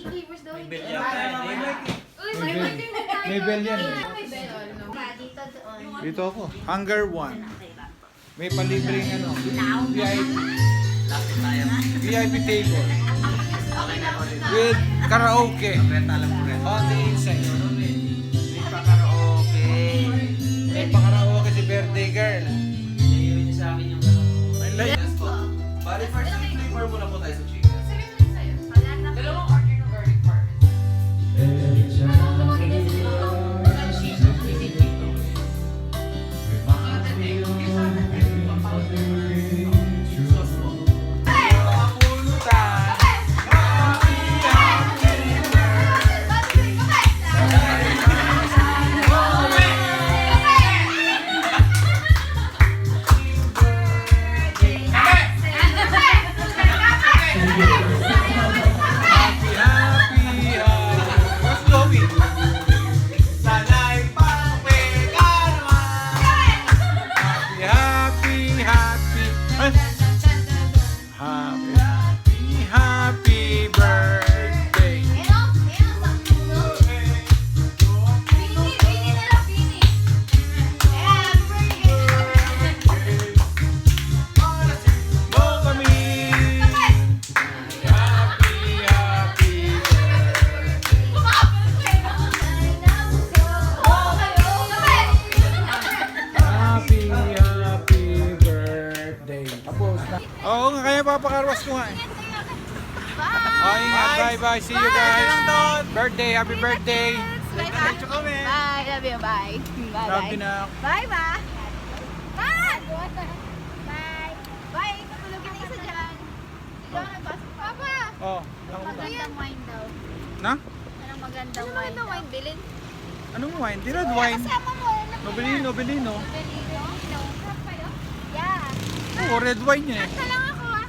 flavors daw. May bell yan. Uy, may birthday na tayo. May bell yan. May bell. Dito doon. Dito ako. Hunger one. May palibreng ano. VIP. Lapit tayo. VIP table. With karaoke. On the inside. May pa karaoke. May pa karaoke si birthday girl. Naiiwan niyo sa akin yung May light. yes po. Bali first flavor muna po tayo sa chicken. Dalawang order ng garlic parmesan. Happy birthday. Go kami. Happy birthday. Tapos na. Oo nga, kaya papakarwas ko nga eh. Oh, ingat. Bye-bye. See you guys. Birthday. Happy birthday. Bye, love you, bye. Bye, Love bye. you na. Bye, ba? Bye! Bye! Bye! Patulogin na isa dyan. Papa! Oh. Magandang wine daw. Na? Anong magandang wine daw? Bilin? Anong wine? Di red wine. Kasama mo. Nobilino. Belino? No. kayo? Yeah. Oh, red wine yun eh. Basta lang ako ah.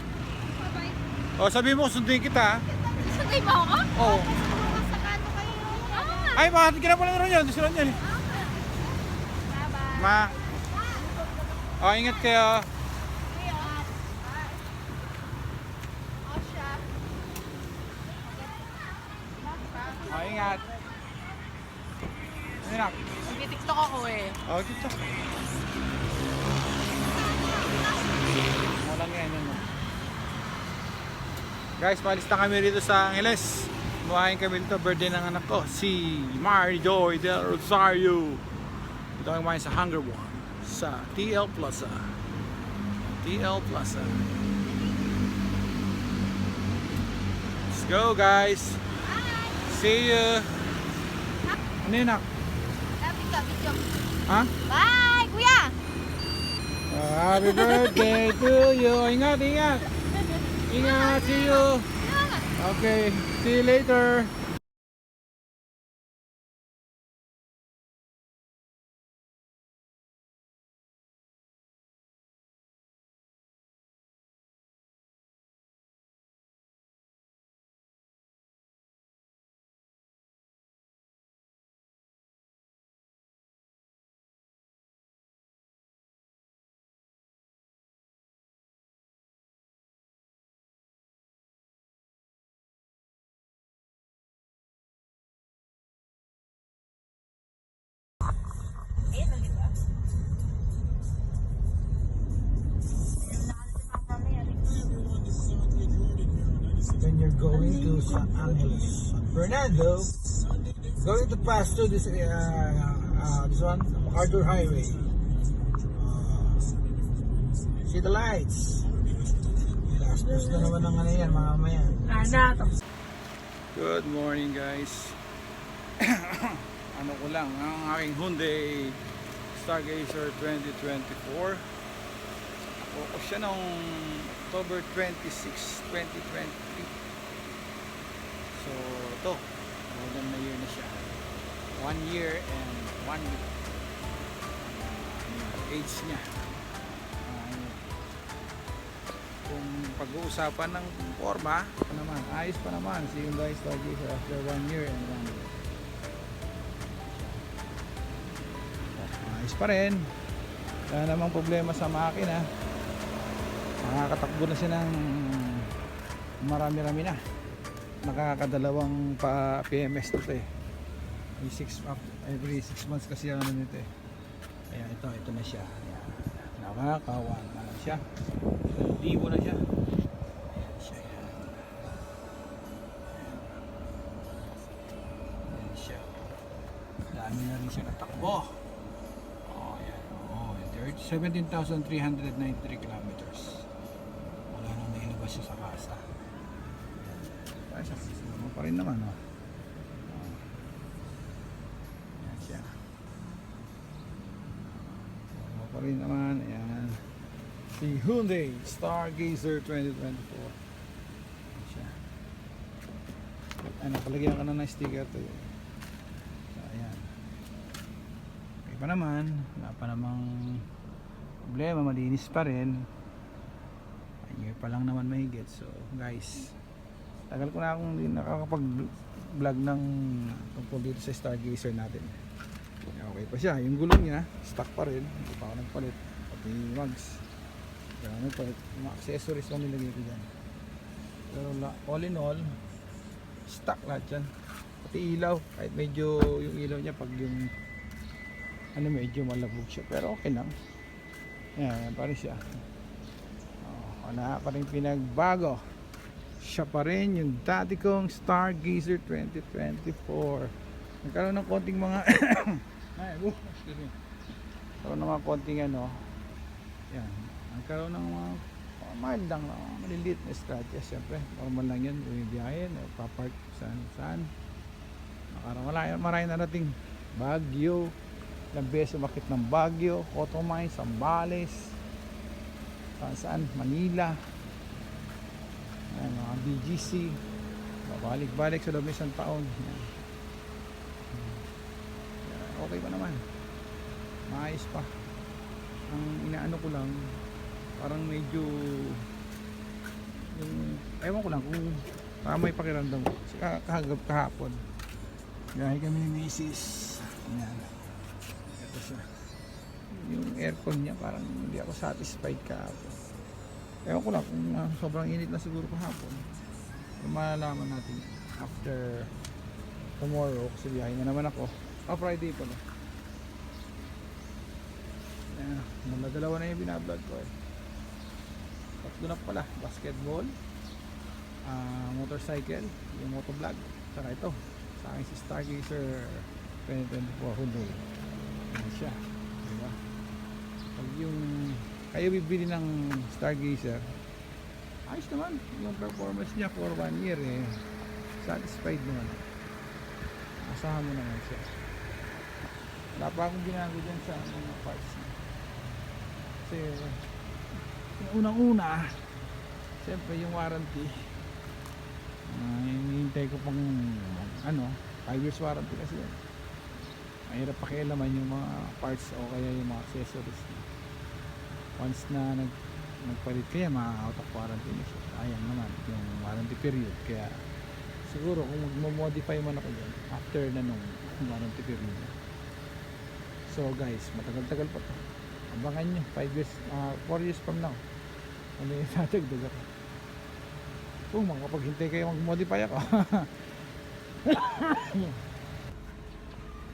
Bye-bye. Oh, sabi mo, sunduin kita. Sugay ba ako? Oo. Sa kanto kayo. Ay, bakit ka na pala naroon yan? Gusto lang yan eh. Bye-bye. Ma. Oh, ingat kayo. Oh, ingat. Ingat. Nag-tiktok ako eh. Oh, dito. Walang yan yun. Guys, palis na kami dito sa Angeles. Kumain kami dito, birthday ng anak ko, si Mary Joy Del Rosario. Dito kami kumain sa Hunger One, sa TL Plaza. TL Plaza. Let's go guys. See you. Ano yun nak? Ha? Bye, kuya! Happy birthday to you. Ingat, ingat. Ingat, see you. Okay, see you later. When you're going to Los Angeles, Fernando, going to pass through this one, MacArthur Highway. See the lights. Last post na naman ng ano yan, mamaya. Good morning guys. Ano ko lang, ang aking Hyundai Stargazer 2024. Focus siya noong October 26, 2023. So ito, more than a year na siya. 1 year and 1 week. Age niya. Kung pag-uusapan ng forma, pa naman, ayos pa naman si Hyundai Stargazer after 1 year and 1 week. Ayos pa rin. Wala namang problema sa makina. Nakakatakbo na siya ng marami-rami na. nakakadalawang pa PMS to eh. Every 6 months kasi ano nito eh. Ayan, ito na siya. Ayan. Nakakawan na siya. Libo na siya. Ayan siya. Ayan siya. Dami na rin siya natakbo. Oh, ayan. Oh, 17,393 kilometers. Wala nang nailabas siya sa kasa. Ayan siya. Ano pa rin naman, oh. Ayan siya. Ano pa rin naman, ayan. Si Hyundai Stargazer 2024. Ayan siya. Ay, napalagyan ka na ng sticker to yun. So, ayan. Okay pa naman. Wala pa namang problema. Malinis pa rin. Year pa lang naman mahigit. So guys, tagal ko na akong hindi nakakapag-vlog ng tungkol dito sa Stargazer natin. Okay pa siya. Yung gulong niya, stock pa rin. Hindi pa ako nagpalit. Pati mags. Kaya nagpalit. Yung mga accessories lang nilagay ko dyan. Pero all in all, stock lahat yan. Pati ilaw. Kahit medyo yung ilaw niya pag yung ano medyo malabog siya. Pero okay lang. Yan, pa rin siya. Wala pa rin pinagbago. Siya pa rin yung dati kong Stargazer 2024. Nagkaroon ng konting mga nagkaroon ng mga konting ano. Yan. Nagkaroon ng mga mild lang, maliliit na scratches. Siyempre, normal lang yan. Bumibiyahin, papark saan. Marami narating Baguio. Ilang beses umakit ng Baguio, Cotomine, Zambales. Saan? Manila. Ayan, mga BGC. Babalik-balik sa loob ng isang taon. Ayan. Okay pa naman. Maayos pa. Ang inaano ko lang, parang medyo yung, ewan ko lang kung tama yung pakiramdam ko. Kahapon. Gahi kami ni Mrs. Ayan. Ito siya. Yung aircon niya parang hindi ako satisfied kahapon. Ewan ko lang kung sobrang init na siguro kahapon. Yung malalaman natin after tomorrow kasi biyahe na naman ako. Friday pala. Dalawa na yung binablog ko eh. Tatlo na pala. Basketball, motorcycle, yung motovlog. Saka ito sa akin si Stargazer 2024 Hyundai. Ayan siya. Diba? Pag yung kayo bibili ng Stargazer, ayos naman yung performance niya for 1 year eh. Satisfied naman. Asahan mo naman siya. Wala pa akong binago dyan sa mga parts niya. Kasi yung unang-una, siyempre yung warranty, hinihintay ko pang 5 years warranty kasi yan. Mahirap pakialaman yung mga parts o kaya yung mga accessories. Once na nagpalit kaya out of warranty na siya. Ayan naman yung warranty period. Kaya siguro kung mag-modify man ako dyan after na nung warranty period. So guys, matagal-tagal pa to. Abangan nyo 5 years, 4 years from now. Ano yung tatagdag ako. Kung makapaghintay kayo mag-modify ako.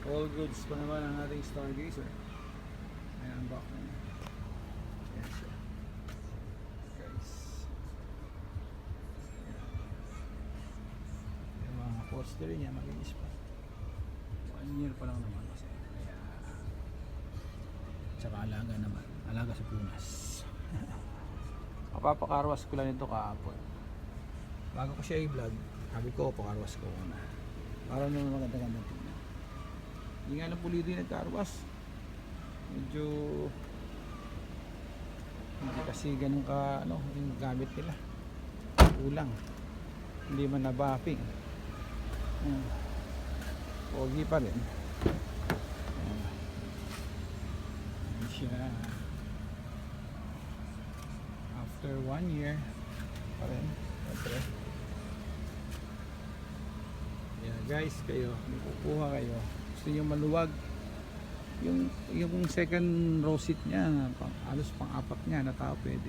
All goods pa naman ang ating Stargazer. Ayan ba? Ayan siya. Guys. Yung mga poster niya malinis pa. 1 year pa lang naman kasi. Kaya tsaka alaga naman. Alaga sa punas. Papakarwas ko lang ito kahapon. Bago ko siya i-vlog, sabi ko pakarwas ko muna. Para naman maganda-ganda tingnan. Hindi nga lang pulido yung nagkarwas. Medyo hindi kasi ganun ka yung gamit nila. Kulang. Hindi man na-buffing. Pogi pa rin. Ayan siya. After 1 year pa rin. Yeah, guys, kayo, kukuha kayo. Gusto nyo maluwag yung second row seat nya halos pang-apat nya na tao pwede.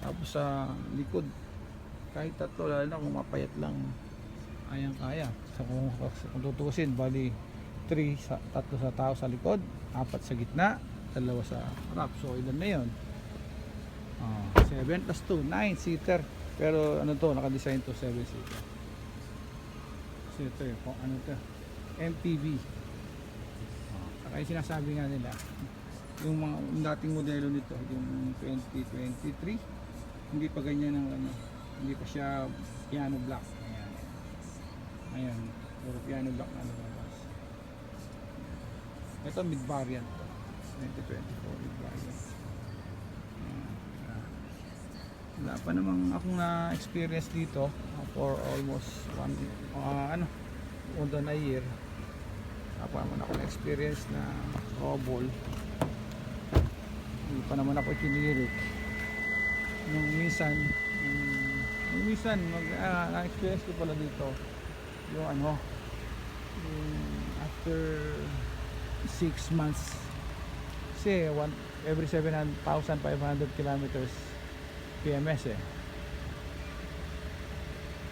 Tapos sa likod kahit tatlo, lalo na kung mapayat lang kaya. So kung tutusin, bali 3 sa 3 sa tao sa likod, 4 sa gitna, 2 sa harap. So ilan na 'yon? 7 plus 2, 9 seater. Pero ano to, naka-design to 7 seater. So ito yung ano to, MPV. Saka yung sinasabi nga nila, yung mga yung dating modelo nito, yung 2023, hindi pa ganyan ang ano, hindi pa siya piano black. Ayan, puro piano black na lumabas. Ito mid variant to, 2024 mid variant. Wala pa namang akong na-experience dito for almost more than a year. Wala pa naman ako na-experience na robol. Hindi pa naman ako kinirik. Nung minsan na-experience ko pala dito yung ano, yung after 6 months kasi every 7,500 kilometers PMS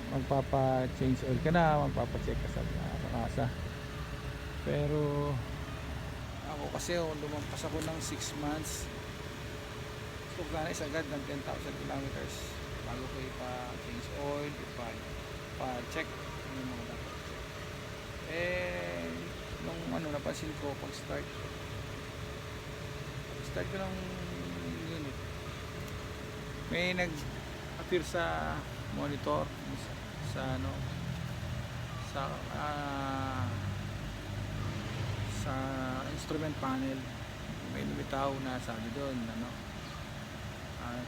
magpapa-change oil ka na, magpapa-check ka sa kasa. Pero ako kasi lumampas ako ng 6 months, so ganis agad ng 10,000 kilometers bago ko ipa-change oil, ipa-check yung mga dapat check. Nung napansin ko pag start ko ng unit, may nag-appear sa monitor sa instrument panel, may lumitaw na sabi doon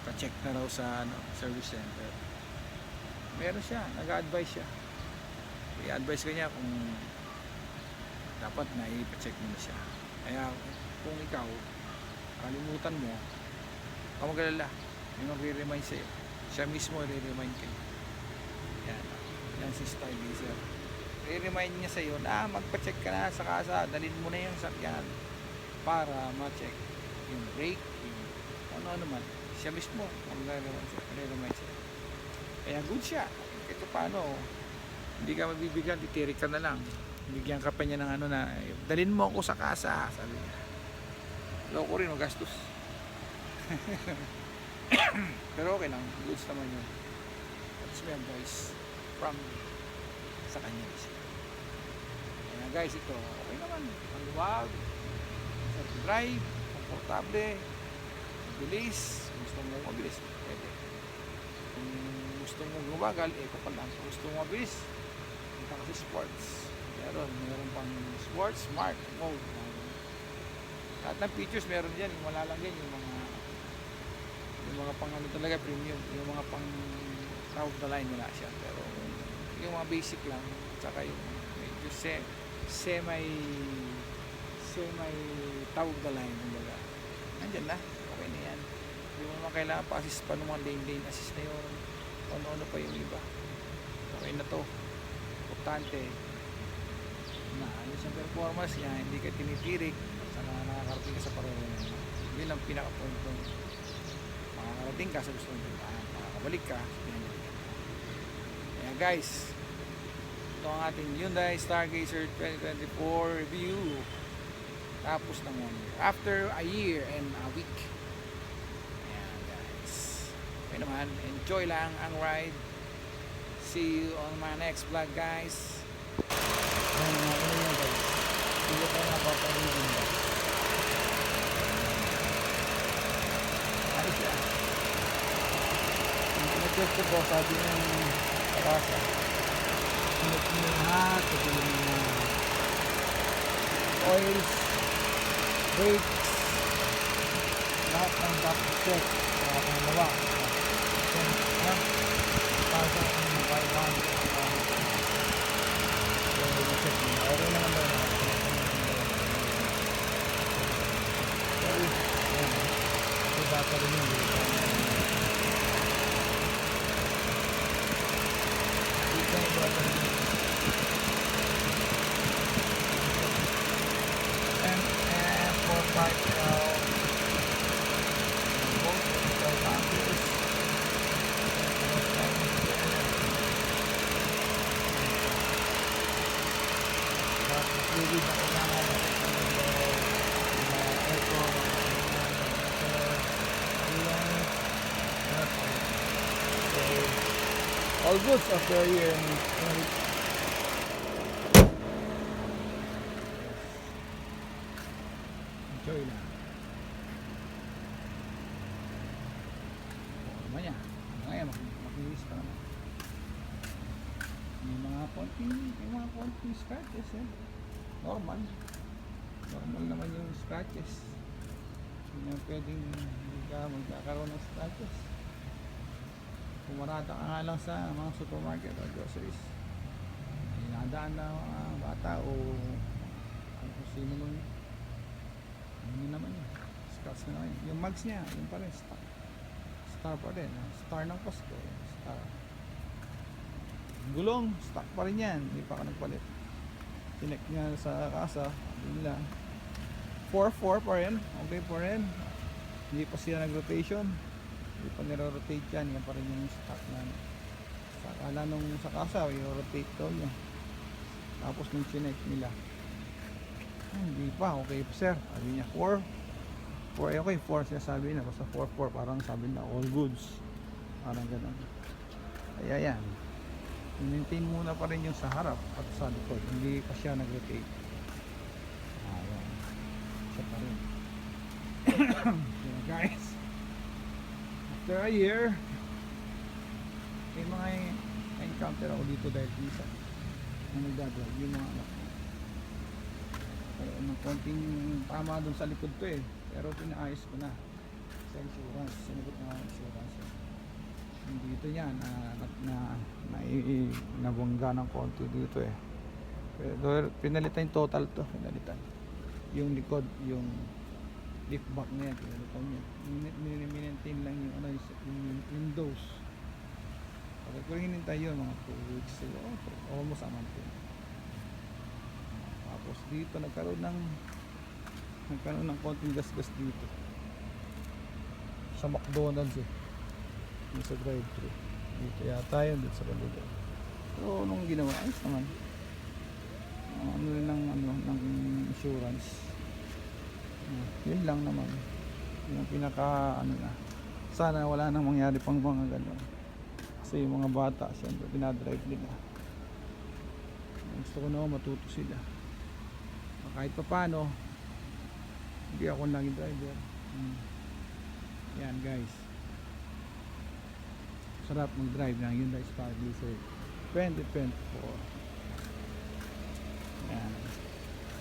pa-check na raw sa service center. Meron siya, nag-a-advise siya, i-advise ka niya kung dapat na i-check mo na siya. Kaya kung ikaw kalimutan mo, huwag magalala, may magre-remind sa'yo, siya mismo i-remind kayo. Yan si Stargazer, i-remind niya sa'yo na magpa-check ka na sa kasa, dalhin mo na yung sakyan para ma-check yung brake, yung ano man, siya mismo magre-remind sa'yo. Kaya good siya. Ito paano, hindi ka mabibigyan, titirik ka na lang, bigyan ka pa niya ng na dalhin mo ako sa kasa, sabi niya. Loko rin, magastos. Pero okay lang, goods naman yun. That's my advice from sa kanya. Kaya guys, ito okay naman, ang luwag, sa drive, komportable, mabilis. Gusto mo mabilis, pwede. Kung gusto mo gumagal, ito pa lang. Kung gusto mo mabilis, ito kasi sports. Meron pang sports, smart mode. Lahat ng features meron dyan, yung wala lang din yung mga pang talaga premium, yung mga pang top of the line wala siya, pero yung mga basic lang, tsaka yung medyo semi top of the line, kumbaga nandyan na, okay na yan. Hindi mo naman kailangan pa assist pa ng mga lane assist na yun, ano pa yung iba, okay na to. Importante na ayos ang performance niya, hindi ka tinitirik sana nakakarating ka sa pareho. Yun lang pinaka-point ko, makakarating ka sa gusto mong puntahan, makakabalik ka sa pinangyarihan. Kaya guys, ito ang ating Hyundai Stargazer 2024 review, tapos ng 1 year, after a year and a week. Ayan guys, okay naman, enjoy lang ang ride. See you on my next vlog guys. Ayan nga guys, hindi ko na papaligin guys. Ayos yan. Yung pinag-check ko po, sabi ng karasa, sinip nyo lahat, sabi yung oils, brakes, lahat ng dapat check, lahat ng lawa. Pasok ang mabailan. Check nyo. Okay naman daw na. Ito bata rin yun. Ito yung bata rin yun. MF45L. Both vertical dampers. tubig na kailangan. Aircon, so, all goods after a year. Enjoy na. Mamaya, makinis pa naman. May mga konting scratches eh. Normal naman yung scratches. Hindi na pwedeng hindi ka magkakaroon ng scratches. Pumarata ka nga lang sa mga supermarket o groceries, nadaan na mga bata o kung sino nun, ano naman yun, scratch na naman yun. Yung mugs niya, yun pa rin, star pa rin, star ng Costco, star. Gulong, stock pa rin yan, hindi pa ako nagpalit. Tinek niya sa kasa, yun lang. 4-4 pa rin, okay pa rin. Hindi pa sila nag-rotation, hindi pa niro-rotate yan, yan pa rin yung stock na akala nung sa kasa, i-rotate daw niya. Tapos nung chinek nila, hindi pa, okay pa sir, sabi niya 4 okay, 4 siya sabi na, basta 4-4, parang sabi na all goods, parang gano'n. Kaya yan, i-maintain muna pa rin yung sa harap at sa likod, hindi pa siya nag-rotate. Ayan, siya pa rin. So guys, after a year, may mga encounter ako dito dahil isa ang nagdadrive, yung mga anak ko. Kaya ng konting tama dun sa likod to eh, pero pinaayos ko na sa insurance, sinagot na insurance eh. Dito yan nabungga ng konti dito eh, pero pinalitan yung total to, pinalitan yung likod, yung lift back na yan, pinalitan yan, minentain lang yung ano, yung windows. Okay, kung hinintay yun mga 2 weeks siguro, almost a month yun. Tapos dito nagkaroon ng konting gas-gas dito sa McDonald's eh, yung sa drive-thru dito yata yun, dito sa kalugan. So nung ginawa, ayos naman, ano rin ng insurance. Yun lang naman yung pinaka ano na, sana wala nang mangyari pang mga gano'n, kasi yung mga bata siyempre pinadrive nila. Gusto ko na matuto sila kahit pa paano, hindi ako naging driver. Yan guys, sarap mag drive ng Hyundai Sparkblazer 2024. Yan,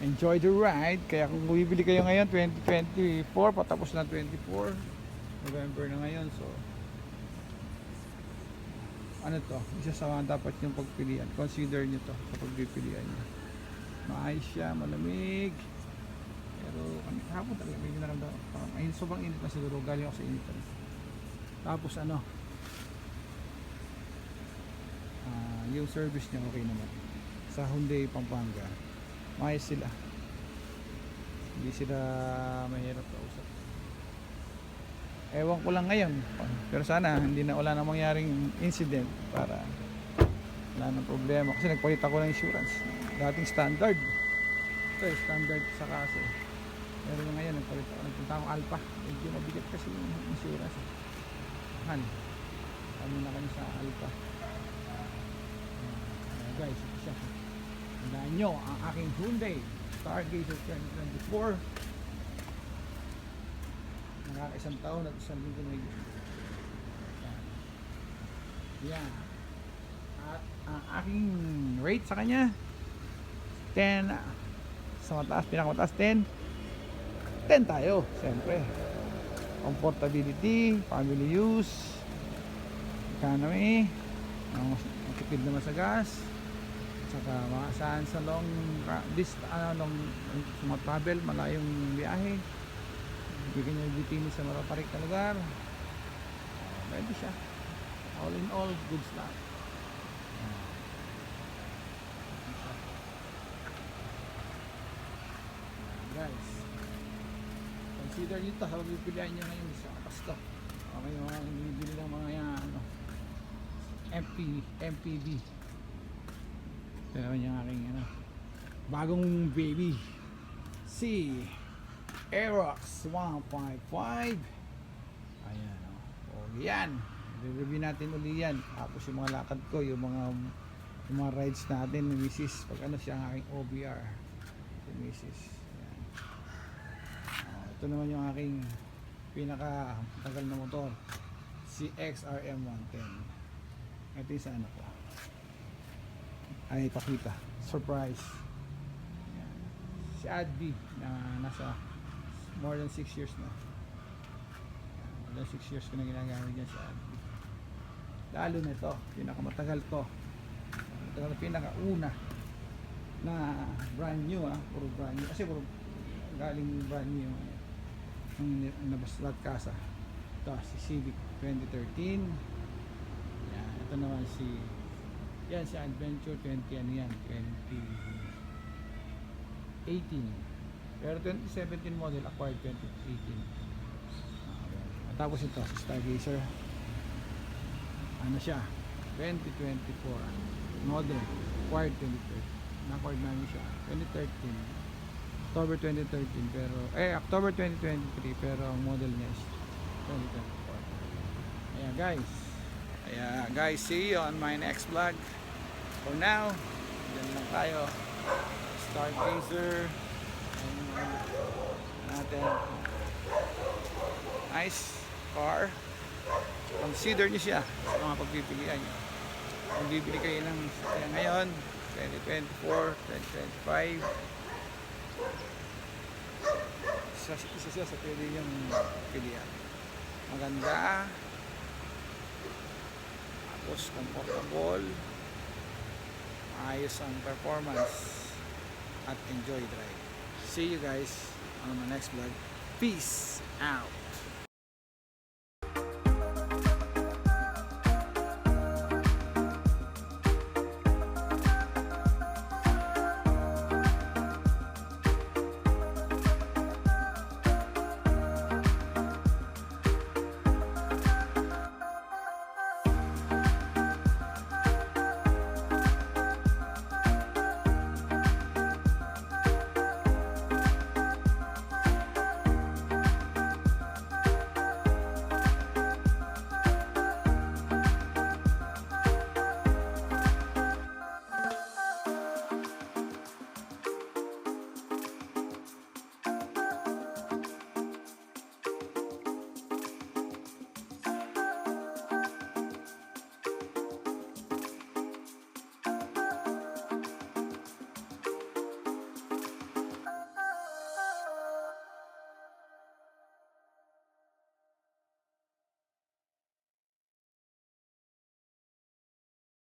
enjoy the ride. Kaya kung bibili kayo ngayon 2024, patapos na 24 November na ngayon, so ano to, isa sa mga dapat yung pagpilian, consider nyo to sa pagpipilian nyo. Maayos siya, malamig, pero kami hapon talaga may naramdaman, parang ayun, sobrang init na siguro, galing ako sa init rin. Tapos ano, yung service niya okay naman sa Hyundai Pampanga, maayos sila, hindi sila mahirap kausap. Ewan ko lang ngayon, pero sana hindi na wala na mangyaring incident para wala nang problema, kasi nagpalit ako ng insurance, dating standard, ito eh, standard sa kaso, pero ngayon nagpalit ako, nagpunta akong Alpha, medyo mabigat kasi yung insurance eh. Kami na kami sa Alpha. Guys, ito siya, tandaan nyo ang aking Hyundai Stargazer 2024, nakaka-isang taon at isang linggo na higit. Yan. At ang aking rate sa kanya 10 sa mataas, pinakamataas 10 tayo, siyempre. Comfortability, family use, economy, matipid naman sa gas, saka makasaan sa long travel, malayong biyahe, bigyan nyo bitini sa maraparik na lugar, pwede siya. All in all, good stuff. Guys, consider nyo ito habang pipilihan nyo ngayon sa Pasko. Okay, mga bibili ng mga ano, MPV. Pero yung aking ano, bagong baby si Aerox 155. Ayan, oh. Yan, review natin uli yan. Tapos yung mga lakad ko, yung mga rides natin ni Mrs. Pag ano siya ang aking OBR si Mrs. Ayan. Ito naman yung aking pinaka tagal na motor, si XRM 110. Ito yung sa anak ko. Ay, pakita. Surprise. Ayan. Si Adby na nasa more than 6 years na. Ayan. More than 6 years ko na ginagamit yan si Adby. Lalo na ito, pinakamatagal to. Matagal na pinakauna na brand new, puro brand new. Kasi puro galing brand new ang nabaslat kasa. Ito si Civic 2013. Yan, ito naman si Adventure 20 ano yan, 2018. Pero 2017 model, acquired 2018. Tapos ito si Stargazer, ano siya, 2024 model, acquired 2013. Na-acquired namin siya 2013, October 2013, pero October 2023, pero ang model niya is 2024. Ayan guys, see you on my next vlog. For now, dyan lang tayo. Stargazer natin. Nice car. Consider nyo siya sa mga pagpipilian nyo. Kung bibili kayo ng sasakyan ngayon 2024, 2025, isa siya sa pwede yung pilihan. Maganda, tapos comfortable, ayos ang performance, at enjoy drive. See you guys on my next vlog. Peace out.